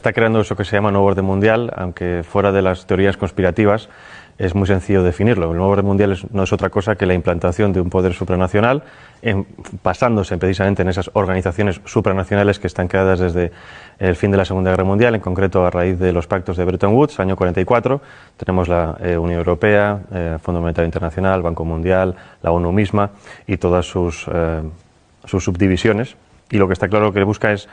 está creando eso que se llama nuevo orden mundial, aunque fuera de las teorías conspirativas es muy sencillo definirlo. El nuevo orden mundial no es otra cosa que la implantación de un poder supranacional, basándose precisamente en esas organizaciones supranacionales que están creadas desde el fin de la Segunda Guerra Mundial, en concreto a raíz de los pactos de Bretton Woods, año 44. Tenemos la Unión Europea, Fondo Monetario Internacional, Banco Mundial, la ONU misma y todas sus subdivisiones. Y lo que está claro que busca es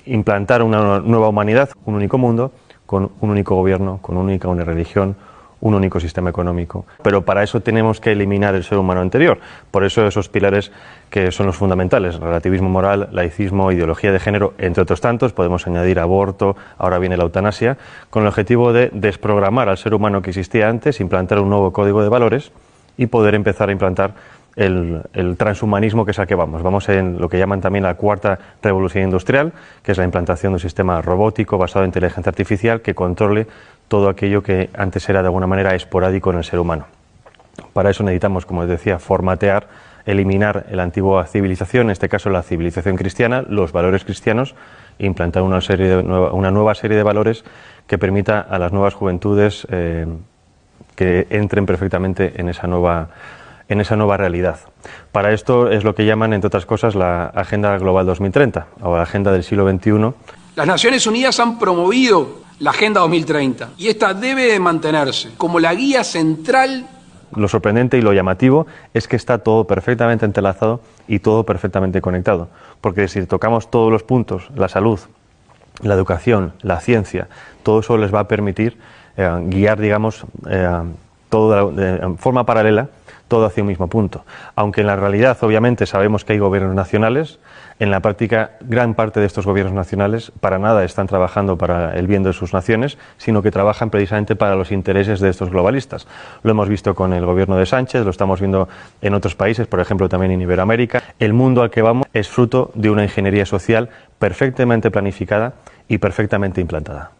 implantar una nueva humanidad, un único mundo, con un único gobierno, con una única religión, un único sistema económico. Pero para eso tenemos que eliminar el ser humano anterior. Por eso esos pilares que son los fundamentales: relativismo moral, laicismo, ideología de género, entre otros tantos. Podemos añadir aborto, ahora viene la eutanasia, con el objetivo de desprogramar al ser humano que existía antes, implantar un nuevo código de valores y poder empezar a implantar el transhumanismo, que es al que vamos. Vamos en lo que llaman también la cuarta revolución industrial, que es la implantación de un sistema robótico basado en inteligencia artificial que controle todo aquello que antes era de alguna manera esporádico en el ser humano. Para eso necesitamos, como les decía, formatear, eliminar la antigua civilización, en este caso la civilización cristiana, los valores cristianos, e implantar una nueva serie de valores que permita a las nuevas juventudes que entren perfectamente en esa nueva realidad. Para esto es lo que llaman, entre otras cosas, la Agenda Global 2030 o la Agenda del siglo XXI. Las Naciones Unidas han promovido la Agenda 2030 y esta debe de mantenerse como la guía central. Lo sorprendente y lo llamativo es que está todo perfectamente entrelazado y todo perfectamente conectado, porque si tocamos todos los puntos, la salud, la educación, la ciencia, todo eso les va a permitir guiar, digamos, todo de forma paralela, todo hacia un mismo punto. Aunque en la realidad, obviamente, sabemos que hay gobiernos nacionales, en la práctica, gran parte de estos gobiernos nacionales para nada están trabajando para el bien de sus naciones, sino que trabajan precisamente para los intereses de estos globalistas. Lo hemos visto con el gobierno de Sánchez, lo estamos viendo en otros países, por ejemplo, también en Iberoamérica. El mundo al que vamos es fruto de una ingeniería social perfectamente planificada y perfectamente implantada.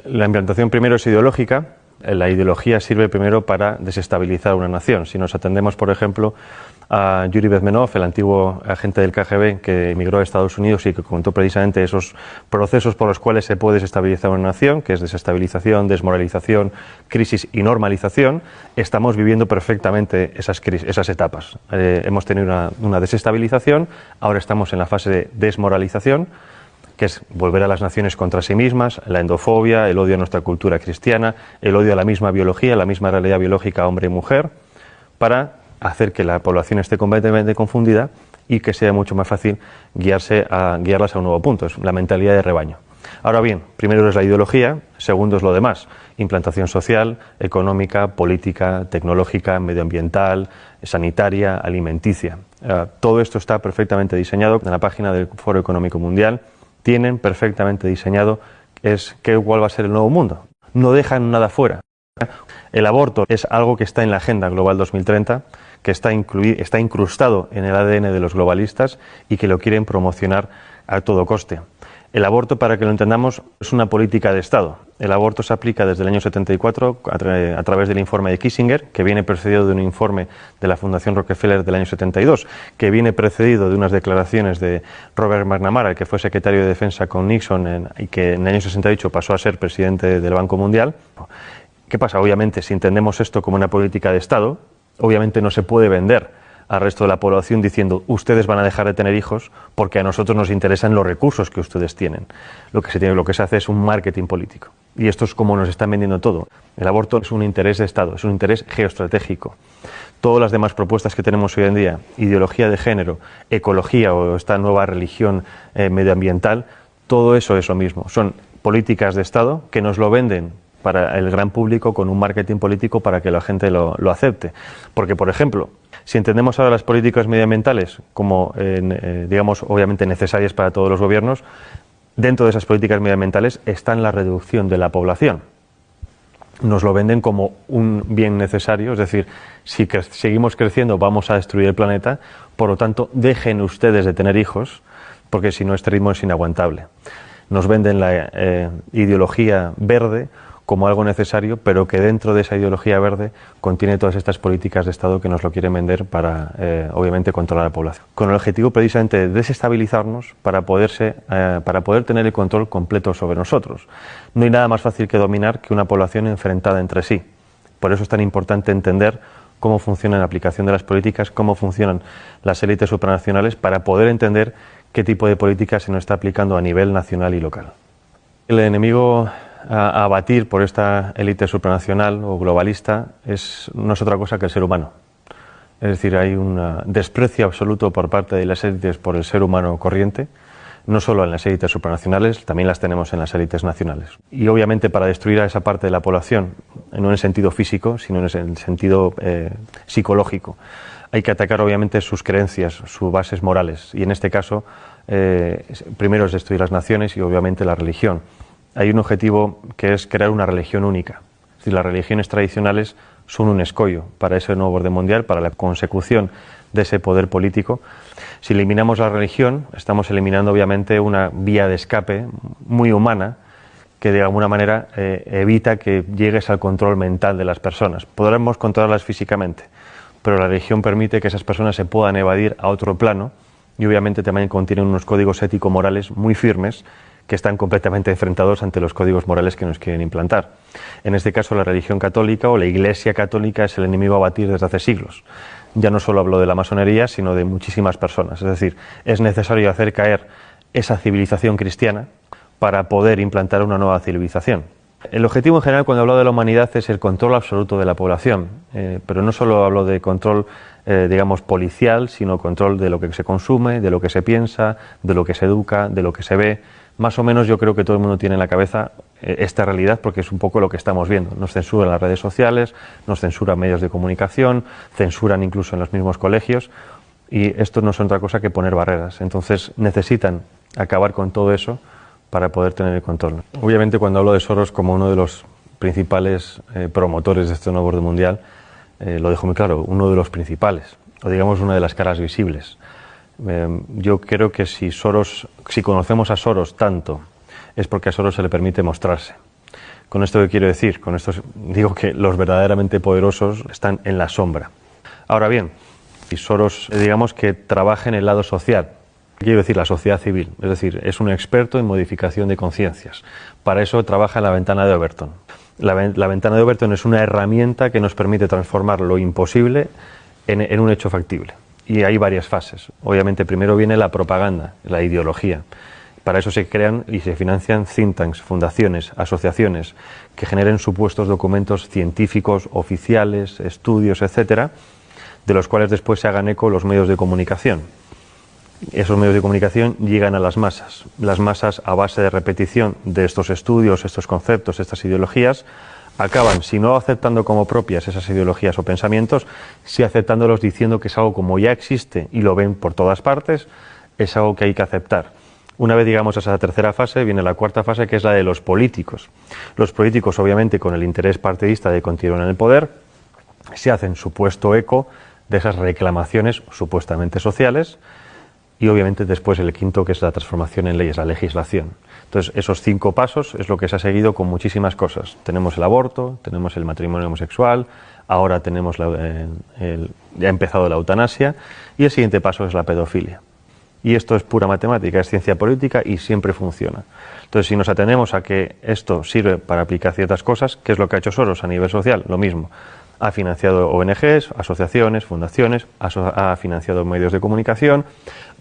La implantación primero es ideológica. La ideología sirve primero para desestabilizar una nación. Si nos atendemos, por ejemplo, a Yuri Bezmenov, el antiguo agente del KGB que emigró a Estados Unidos y que contó precisamente esos procesos por los cuales se puede desestabilizar una nación, que es desestabilización, desmoralización, crisis y normalización, estamos viviendo perfectamente esas etapas. Hemos tenido una desestabilización, ahora estamos en la fase de desmoralización, que es volver a las naciones contra sí mismas, la endofobia, el odio a nuestra cultura cristiana, el odio a la misma biología, la misma realidad biológica hombre y mujer, para hacer que la población esté completamente confundida y que sea mucho más fácil guiarlas a un nuevo punto. Es la mentalidad de rebaño. Ahora bien, primero es la ideología, segundo es lo demás: implantación social, económica, política, tecnológica, medioambiental, sanitaria, alimenticia. Todo esto está perfectamente diseñado en la página del Foro Económico Mundial. Tienen perfectamente diseñado cuál va a ser el nuevo mundo. No dejan nada fuera. El aborto es algo que está en la Agenda Global 2030, que está incrustado en el ADN de los globalistas y que lo quieren promocionar a todo coste. El aborto, para que lo entendamos, es una política de Estado. El aborto se aplica desde el año 74 a través del informe de Kissinger, que viene precedido de un informe de la Fundación Rockefeller del año 72, que viene precedido de unas declaraciones de Robert McNamara, que fue secretario de Defensa con Nixon y que en el año 68 pasó a ser presidente del Banco Mundial. ¿Qué pasa? Obviamente, si entendemos esto como una política de Estado, obviamente no se puede vender al resto de la población diciendo: ustedes van a dejar de tener hijos porque a nosotros nos interesan los recursos que ustedes tienen. Lo que se hace es un marketing político. Y esto es como nos están vendiendo todo. El aborto es un interés de Estado, es un interés geoestratégico. Todas las demás propuestas que tenemos hoy en día, ideología de género, ecología o esta nueva religión medioambiental, todo eso es lo mismo. Son políticas de Estado que nos lo venden para el gran público con un marketing político para que la gente lo acepte. Porque, por ejemplo, si entendemos ahora las políticas medioambientales como, digamos, obviamente necesarias para todos los gobiernos, dentro de esas políticas medioambientales está la reducción de la población. Nos lo venden como un bien necesario, es decir, si seguimos creciendo vamos a destruir el planeta, por lo tanto, dejen ustedes de tener hijos, porque si no este ritmo es inaguantable. Nos venden la ideología verde como algo necesario, pero que dentro de esa ideología verde contiene todas estas políticas de Estado que nos lo quieren vender para, obviamente, controlar a la población. Con el objetivo precisamente de desestabilizarnos para poder tener el control completo sobre nosotros. No hay nada más fácil que dominar que una población enfrentada entre sí. Por eso es tan importante entender cómo funciona la aplicación de las políticas, cómo funcionan las élites supranacionales, para poder entender qué tipo de política se nos está aplicando a nivel nacional y local. El enemigo a abatir por esta élite supranacional o globalista no es otra cosa que el ser humano. Es decir, hay un desprecio absoluto por parte de las élites por el ser humano corriente, no solo en las élites supranacionales, también las tenemos en las élites nacionales. Y obviamente para destruir a esa parte de la población, no en el sentido físico, sino en el sentido psicológico, hay que atacar obviamente sus creencias, sus bases morales, y en este caso primero es destruir las naciones y obviamente la religión. Hay un objetivo que es crear una religión única. Es decir, las religiones tradicionales son un escollo para ese nuevo orden mundial, para la consecución de ese poder político. Si eliminamos la religión, estamos eliminando obviamente una vía de escape muy humana que de alguna manera evita que llegues al control mental de las personas. Podremos controlarlas físicamente, pero la religión permite que esas personas se puedan evadir a otro plano y obviamente también contienen unos códigos ético-morales muy firmes que están completamente enfrentados ante los códigos morales que nos quieren implantar. En este caso, la religión católica o la Iglesia católica es el enemigo a batir desde hace siglos. Ya no solo hablo de la masonería, sino de muchísimas personas. Es decir, es necesario hacer caer esa civilización cristiana para poder implantar una nueva civilización. El objetivo en general cuando hablo de la humanidad es el control absoluto de la población, pero no solo hablo de control, digamos, policial, sino control de lo que se consume, de lo que se piensa, de lo que se educa, de lo que se ve. Más o menos yo creo que todo el mundo tiene en la cabeza esta realidad porque es un poco lo que estamos viendo. Nos censuran las redes sociales, nos censuran medios de comunicación, censuran incluso en los mismos colegios y esto no es otra cosa que poner barreras. Entonces necesitan acabar con todo eso para poder tener el control. Obviamente cuando hablo de Soros como uno de los principales promotores de este nuevo orden mundial, lo dejo muy claro, uno de los principales, o digamos una de las caras visibles. Yo creo que si conocemos a Soros tanto, es porque a Soros se le permite mostrarse. ¿Con esto qué quiero decir? Con esto digo que los verdaderamente poderosos están en la sombra. Ahora bien, si Soros, digamos que trabaja en el lado social, quiero decir la sociedad civil, es decir, es un experto en modificación de conciencias. Para eso trabaja en la ventana de Overton. La ventana de Overton es una herramienta que nos permite transformar lo imposible en un hecho factible. Y hay varias fases. Obviamente primero viene la propaganda, la ideología. Para eso se crean y se financian think tanks, fundaciones, asociaciones que generen supuestos documentos científicos, oficiales, estudios, etcétera, de los cuales después se hagan eco los medios de comunicación. Esos medios de comunicación llegan a las masas. Las masas, a base de repetición de estos estudios, estos conceptos, estas ideologías, acaban, si no aceptando como propias esas ideologías o pensamientos, sí aceptándolos diciendo que es algo como ya existe y lo ven por todas partes, es algo que hay que aceptar. Una vez llegamos a esa tercera fase, viene la cuarta fase, que es la de los políticos. Los políticos, obviamente, con el interés partidista de continuar en el poder, se hacen supuesto eco de esas reclamaciones supuestamente sociales y, obviamente, después el quinto, que es la transformación en leyes, la legislación. Entonces, esos 5 pasos es lo que se ha seguido con muchísimas cosas. Tenemos el aborto, tenemos el matrimonio homosexual, ahora tenemos ya ha empezado la eutanasia y el siguiente paso es la pedofilia. Y esto es pura matemática, es ciencia política y siempre funciona. Entonces, si nos atenemos a que esto sirve para aplicar ciertas cosas, ¿qué es lo que ha hecho Soros a nivel social? Lo mismo. Ha financiado ONGs, asociaciones, fundaciones, ha financiado medios de comunicación,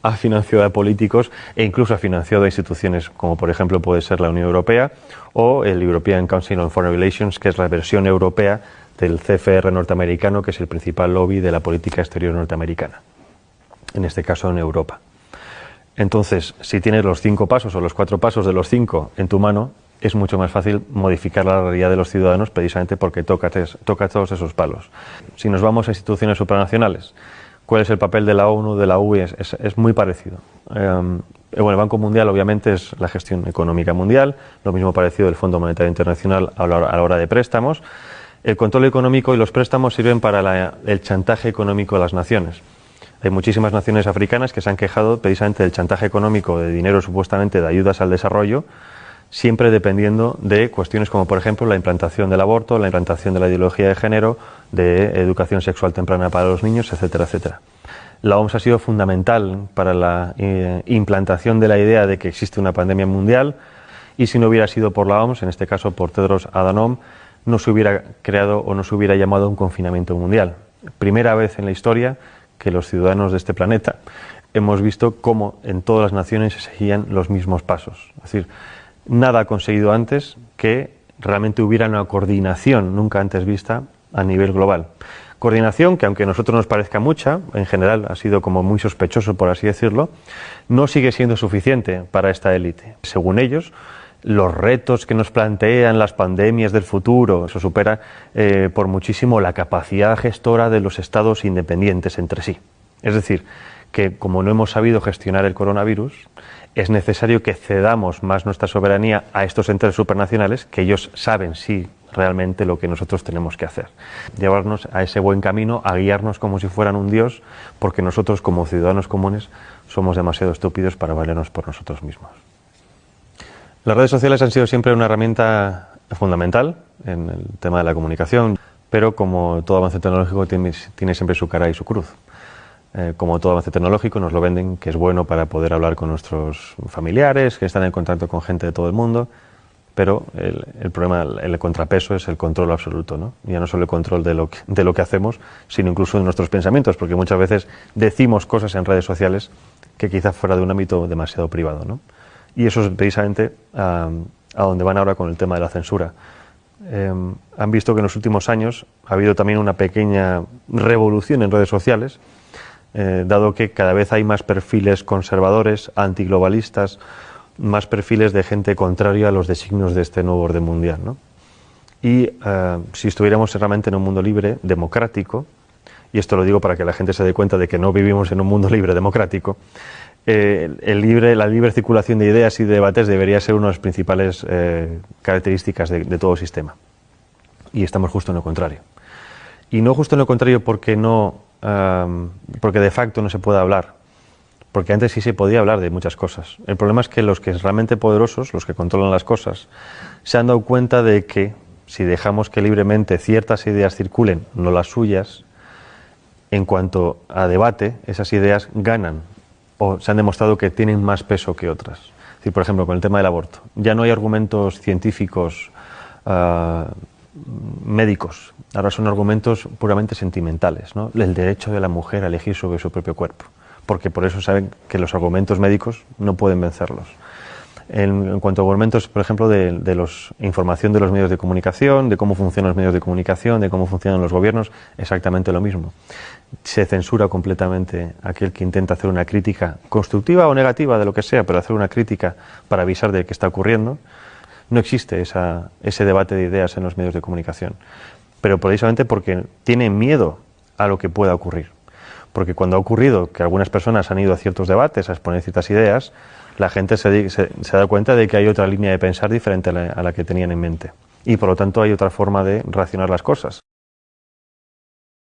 ha financiado a políticos e incluso ha financiado a instituciones como por ejemplo puede ser la Unión Europea o el European Council on Foreign Relations, que es la versión europea del CFR norteamericano, que es el principal lobby de la política exterior norteamericana, en este caso en Europa. Entonces, si tienes los 5 pasos o los 4 pasos de los 5 en tu mano, es mucho más fácil modificar la realidad de los ciudadanos precisamente porque toca todos esos palos. Si nos vamos a instituciones supranacionales, ¿cuál es el papel de la ONU, de la UE? Es muy parecido. Bueno, el Banco Mundial obviamente es la gestión económica mundial, lo mismo parecido del Fondo Monetario Internacional a la hora de préstamos. El control económico y los préstamos sirven para el chantaje económico de las naciones. Hay muchísimas naciones africanas que se han quejado precisamente del chantaje económico, de dinero supuestamente de ayudas al desarrollo, siempre dependiendo de cuestiones como, por ejemplo, la implantación del aborto, la implantación de la ideología de género, de educación sexual temprana para los niños, etcétera, etcétera. La OMS ha sido fundamental para la implantación de la idea de que existe una pandemia mundial, y si no hubiera sido por la OMS, en este caso por Tedros Adhanom, no se hubiera creado o no se hubiera llamado un confinamiento mundial. Primera vez en la historia que los ciudadanos de este planeta hemos visto cómo en todas las naciones se seguían los mismos pasos. Es decir, nada ha conseguido antes que realmente hubiera una coordinación nunca antes vista a nivel global. Coordinación que, aunque a nosotros nos parezca mucha, en general ha sido como muy sospechoso, por así decirlo, no sigue siendo suficiente para esta élite. Según ellos, los retos que nos plantean las pandemias del futuro, eso supera por muchísimo la capacidad gestora de los estados independientes entre sí. Es decir, que como no hemos sabido gestionar el coronavirus, es necesario que cedamos más nuestra soberanía a estos entes supranacionales, que ellos saben sí realmente lo que nosotros tenemos que hacer. Llevarnos a ese buen camino, a guiarnos como si fueran un dios, porque nosotros como ciudadanos comunes somos demasiado estúpidos para valernos por nosotros mismos. Las redes sociales han sido siempre una herramienta fundamental en el tema de la comunicación, pero como todo avance tecnológico tiene siempre su cara y su cruz. Como todo avance tecnológico nos lo venden que es bueno para poder hablar con nuestros familiares, que están en contacto con gente de todo el mundo, pero el problema, el contrapeso es el control absoluto, ¿no? Ya no solo el control de lo que hacemos, sino incluso de nuestros pensamientos, porque muchas veces decimos cosas en redes sociales que quizás fuera de un ámbito demasiado privado, ¿no? Y eso es precisamente a donde van ahora con el tema de la censura. Han visto que en los últimos años ha habido también una pequeña revolución en redes sociales, dado que cada vez hay más perfiles conservadores, antiglobalistas, más perfiles de gente contraria a los designios de este nuevo orden mundial, ¿no? Y si estuviéramos realmente en un mundo libre, democrático, y esto lo digo para que la gente se dé cuenta de que no vivimos en un mundo libre democrático, la libre circulación de ideas y de debates debería ser una de las principales características de todo sistema. Y estamos justo en lo contrario. Y no justo en lo contrario porque de facto no se puede hablar, porque antes sí se podía hablar de muchas cosas. El problema es que los que son realmente poderosos, los que controlan las cosas, se han dado cuenta de que si dejamos que libremente ciertas ideas circulen, no las suyas, en cuanto a debate, esas ideas ganan o se han demostrado que tienen más peso que otras. Es decir, por ejemplo, con el tema del aborto, ya no hay argumentos científicos médicos, ahora son argumentos puramente sentimentales, ¿no? El derecho de la mujer a elegir sobre su propio cuerpo, porque por eso saben que los argumentos médicos no pueden vencerlos. En cuanto a argumentos, por ejemplo, de información de los medios de comunicación, de cómo funcionan los medios de comunicación, de cómo funcionan los gobiernos, exactamente lo mismo. Se censura completamente aquel que intenta hacer una crítica constructiva o negativa de lo que sea, pero hacer una crítica para avisar de qué está ocurriendo. No existe ese debate de ideas en los medios de comunicación, pero precisamente porque tienen miedo a lo que pueda ocurrir. Porque cuando ha ocurrido que algunas personas han ido a ciertos debates a exponer ciertas ideas, la gente se da cuenta de que hay otra línea de pensar diferente a la que tenían en mente. Y por lo tanto hay otra forma de racionar las cosas.